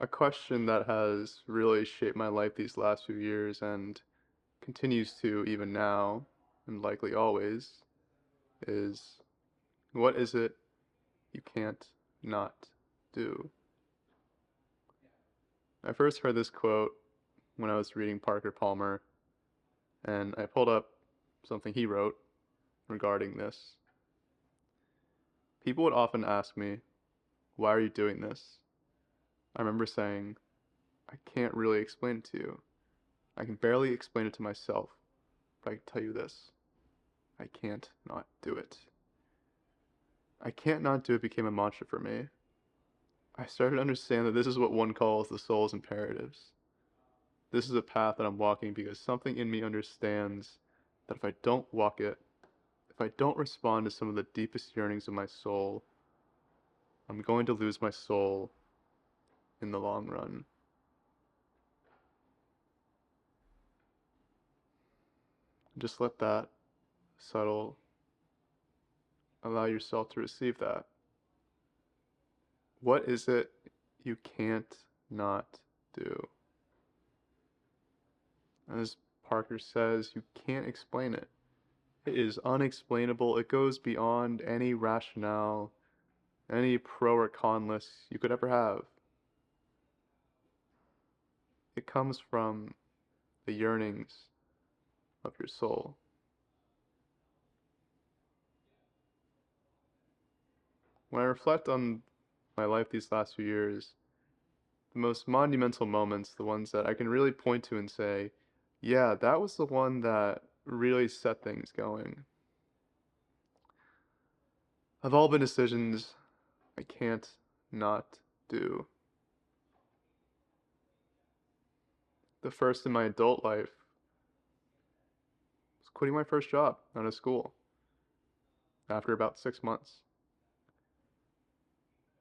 A question that has really shaped my life these last few years and continues to even now, and likely always, is what is it you can't not do? I first heard this quote when I was reading Parker Palmer, and I pulled up something he wrote regarding this. People would often ask me, "Why are you doing this?" I remember saying, "I can't really explain it to you. I can barely explain it to myself, but I can tell you this. I can't not do it." I can't not do it became a mantra for me. I started to understand that this is what one calls the soul's imperatives. This is a path that I'm walking because something in me understands that if I don't walk it, if I don't respond to some of the deepest yearnings of my soul, I'm going to lose my soul in the long run. Just let that settle, allow yourself to receive that. What is it you can't not do? As Parker says, you can't explain it. It is unexplainable. It goes beyond any rationale, any pro or con list you could ever have. It comes from the yearnings of your soul. When I reflect on my life these last few years, the most monumental moments, the ones that I can really point to and say, yeah, that was the one that really set things going, have all been decisions I can't not do. The first in my adult life was quitting my first job out of school after about 6 months.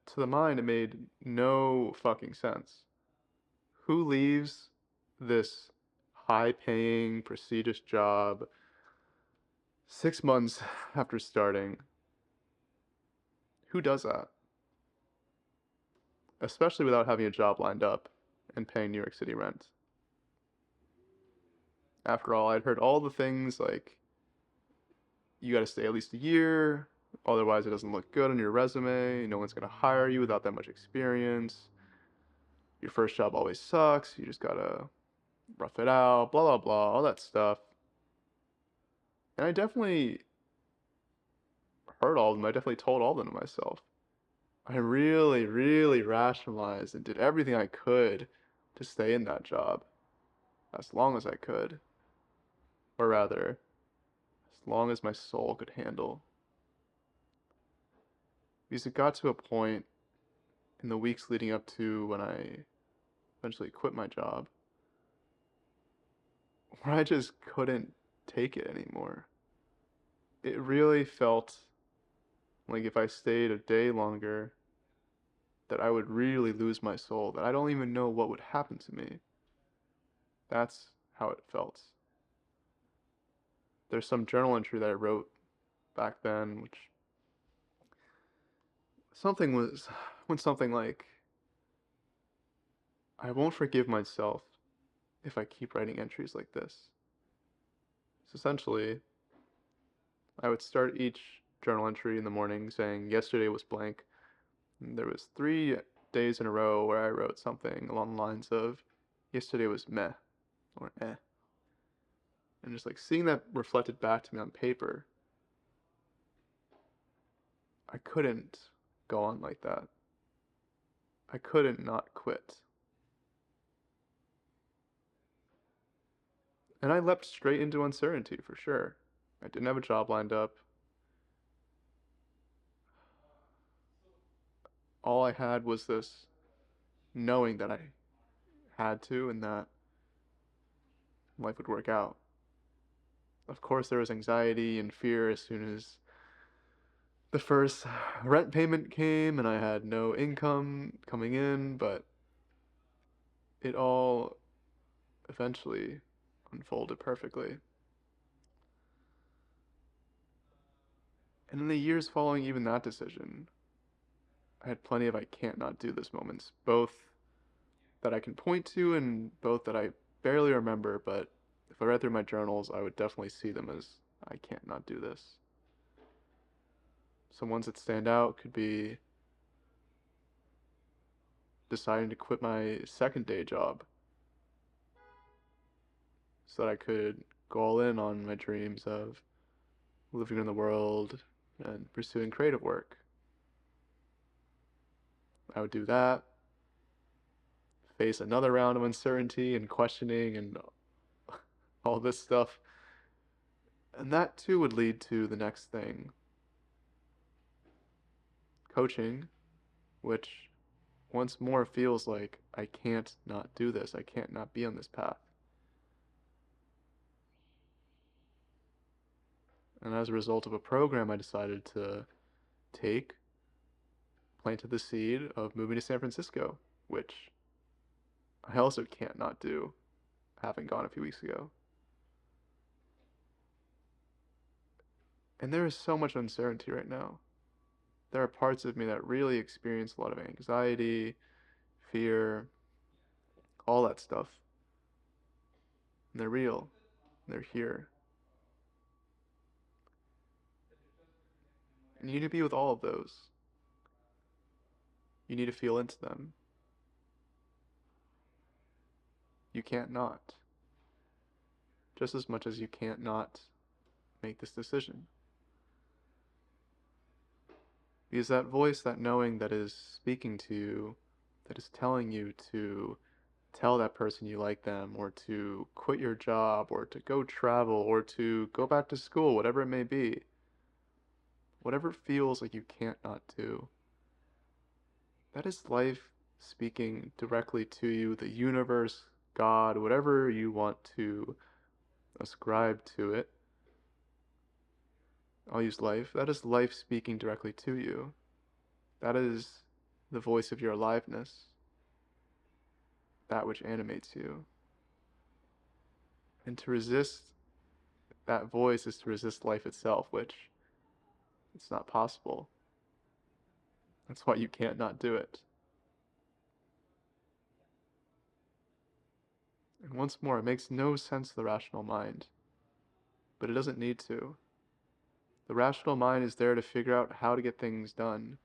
To the mind, it made no fucking sense. Who leaves this high paying, prestigious job 6 months after starting? Who does that? Especially without having a job lined up and paying New York City rent. After all, I'd heard all the things like you gotta stay at least a year, otherwise it doesn't look good on your resume, no one's gonna hire you without that much experience. Your first job always sucks, you just gotta rough it out, blah blah blah, all that stuff. And I definitely heard all of them, I definitely told all of them to myself. I really, really rationalized and did everything I could to stay in that job as long as I could. Or rather, as long as my soul could handle. Because it got to a point in the weeks leading up to when I eventually quit my job where I just couldn't take it anymore. It really felt like if I stayed a day longer, that I would really lose my soul, that I don't even know what would happen to me. That's how it felt. There's some journal entry that I wrote back then, which went something like, I won't forgive myself if I keep writing entries like this. So essentially, I would start each journal entry in the morning saying, yesterday was blank. And there was 3 days in a row where I wrote something along the lines of, yesterday was meh, or eh. And just like seeing that reflected back to me on paper, I couldn't go on like that. I couldn't not quit. And I leapt straight into uncertainty for sure. I didn't have a job lined up. All I had was this knowing that I had to and that life would work out. Of course, there was anxiety and fear as soon as the first rent payment came and I had no income coming in, but it all eventually unfolded perfectly. And in the years following even that decision, I had plenty of I can't not do this moments, both that I can point to and both that I barely remember, but if I read through my journals, I would definitely see them as I can't not do this. Some ones that stand out could be deciding to quit my second day job so that I could go all in on my dreams of living in the world and pursuing creative work. I would do that, face another round of uncertainty and questioning and all this stuff. And that too would lead to the next thing, coaching, which once more feels like I can't not do this. I can't not be on this path. And as a result of a program I decided to take, planted the seed of moving to San Francisco, which I also can't not do, having gone a few weeks ago. And there is so much uncertainty right now. There are parts of me that really experience a lot of anxiety, fear, all that stuff. And they're real. They're here. And you need to be with all of those. You need to feel into them. You can't not. Just as much as you can't not make this decision. Because that voice, that knowing that is speaking to you, that is telling you to tell that person you like them, or to quit your job, or to go travel, or to go back to school, whatever it may be, whatever feels like you can't not do, that is life speaking directly to you, the universe, God, whatever you want to ascribe to it. I'll use life. That is life speaking directly to you. That is the voice of your aliveness, that which animates you. And to resist that voice is to resist life itself, which it's not possible. That's why you can't not do it. And once more, it makes no sense to the rational mind, but it doesn't need to. The rational mind is there to figure out how to get things done,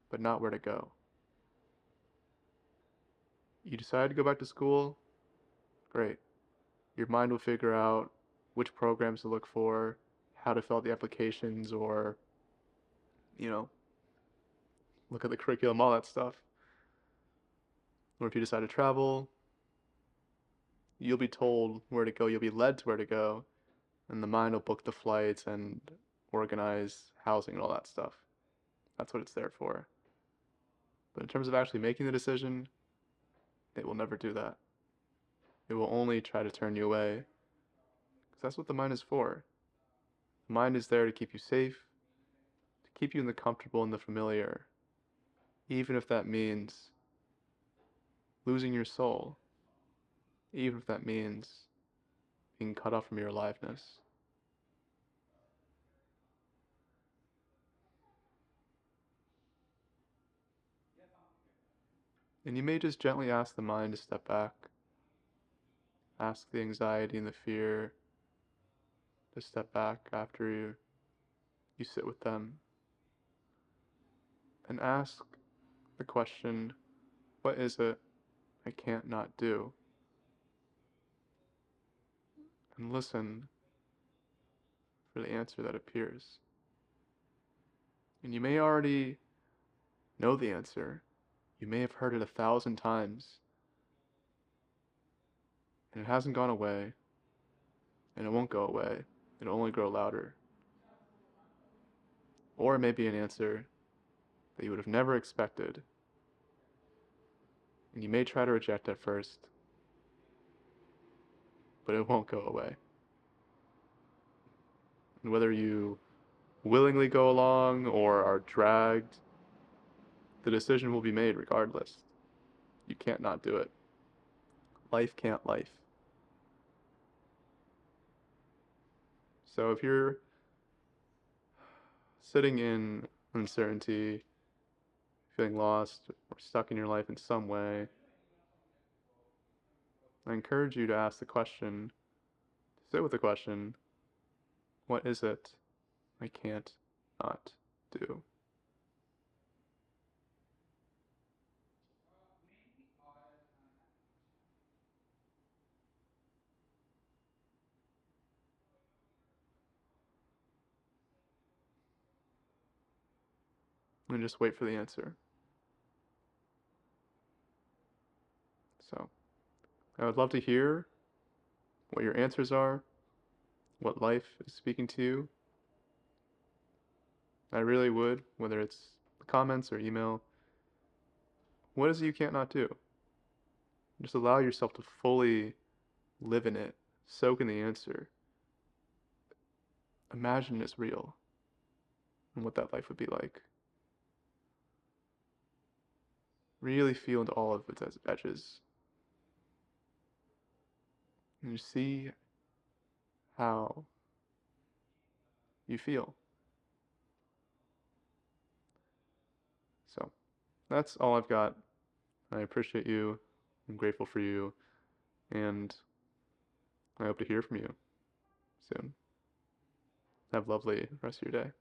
but not where to go. You decide to go back to school? Great. Your mind will figure out which programs to look for, how to fill out the applications, or, you know, look at the curriculum, all that stuff. Or if you decide to travel, you'll be told where to go, you'll be led to where to go, and the mind will book the flights and organize housing and all that stuff. That's what it's there for. But in terms of actually making the decision, it will never do that. It will only try to turn you away, because that's what the mind is for. The mind is there to keep you safe, to keep you in the comfortable and the familiar, even if that means losing your soul, even if that means being cut off from your aliveness. And you may just gently ask the mind to step back, ask the anxiety and the fear to step back after you sit with them, and ask the question, what is it I can't not do? And listen for the answer that appears. And you may already know the answer. You may have heard it 1,000 times, and it hasn't gone away, and it won't go away. It'll only grow louder. Or it may be an answer that you would have never expected, and you may try to reject at first, but it won't go away. And whether you willingly go along or are dragged, the decision will be made regardless. You can't not do it. Life can't life. So if you're sitting in uncertainty, feeling lost or stuck in your life in some way, I encourage you to ask the question, sit with the question, what is it I can't not do? And just wait for the answer. So, I would love to hear what your answers are, what life is speaking to you. I really would, whether it's comments or email. What is it you can't not do? Just allow yourself to fully live in it, soak in the answer. Imagine it's real and what that life would be like. Really feel into all of its edges and just see how you feel. So that's all I've got. I appreciate you. I'm grateful for you. And I hope to hear from you soon. Have a lovely rest of your day.